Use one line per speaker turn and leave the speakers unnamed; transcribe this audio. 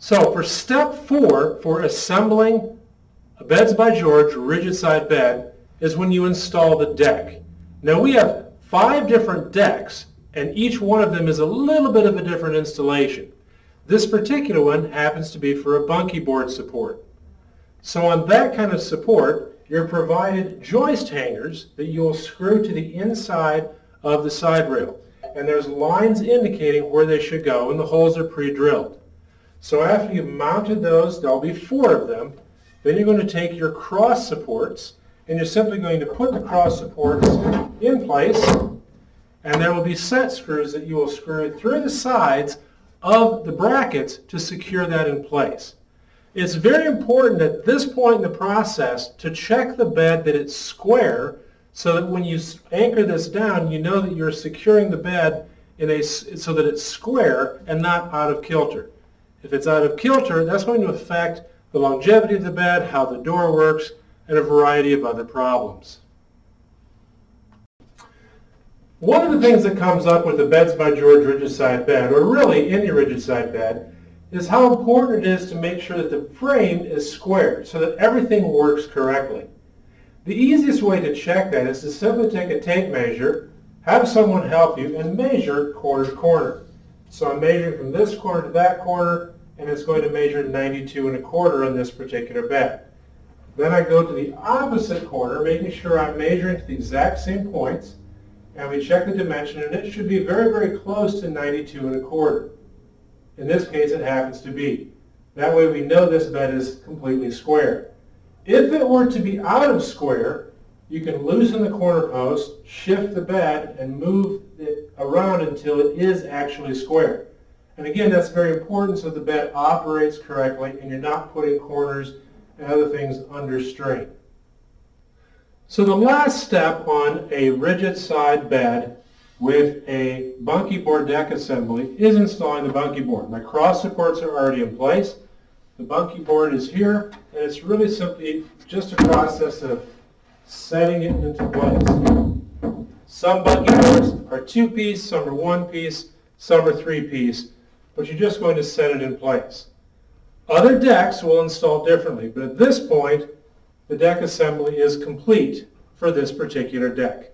So for step 4 for assembling a Beds by George rigid side bed is when you install the deck. Now we have 5 different decks, and each one of them is a little bit of a different installation. This particular one happens to be for a bunkie board support. So on that kind of support, you're provided joist hangers that you will screw to the inside of the side rail. And there's lines indicating where they should go, and the holes are pre-drilled. So after you've mounted those, there'll be 4 of them. Then you're going to take your cross supports, and you're simply going to put the cross supports in place, and there will be set screws that you will screw through the sides of the brackets to secure that in place. It's very important at this point in the process to check the bed that it's square, so that when you anchor this down, you know that you're securing the bed so that it's square and not out of kilter. If it's out of kilter, that's going to affect the longevity of the bed, how the door works, and a variety of other problems. One of the things that comes up with the Beds by George rigid side bed, or really any rigid side bed, is how important it is to make sure that the frame is square so that everything works correctly. The easiest way to check that is to simply take a tape measure, have someone help you, and measure corner to corner. So I'm measuring from this corner to that corner, and it's going to measure 92 1/4 on this particular bed. Then I go to the opposite corner, making sure I'm measuring to the exact same points, and we check the dimension, and it should be very, very close to 92 1/4. In this case, it happens to be. That way we know this bed is completely square. If it were to be out of square, you can loosen the corner post, shift the bed, and move it around until it is actually square. And again, that's very important so the bed operates correctly and you're not putting corners and other things under strain. So the last step on a rigid side bed with a bunkie board deck assembly is installing the bunkie board. My cross supports are already in place. The bunkie board is here, and it's really simply just a process of setting it into place. Some bunkie boards are 2-piece, some are 1-piece, some are 3-piece, but you're just going to set it in place. Other decks will install differently, but at this point, the deck assembly is complete for this particular deck.